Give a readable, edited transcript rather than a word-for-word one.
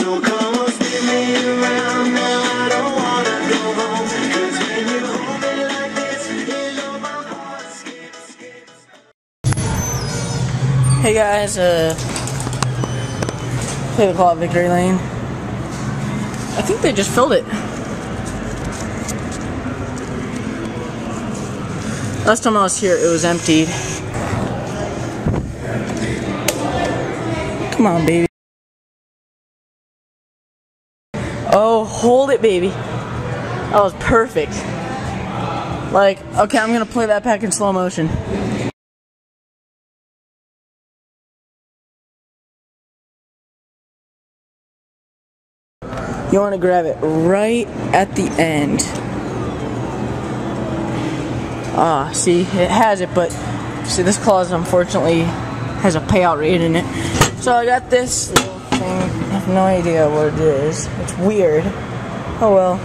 So come on, spin me around now. I don't wanna go home. 'Cause when you hold me like this, you know my heart skips. Hey guys, play the call at Victory Lane. I think they just filled it. Last time I was here, it was emptied. Come on, baby. Oh, hold it, baby. That was perfect. Like, okay, I'm gonna play that back in slow motion. You want to grab it right at the end. Ah, see, it has it, but see, this clause unfortunately has a payout rate in it. So I got this little thing. I have no idea what it is. It's weird. Oh well.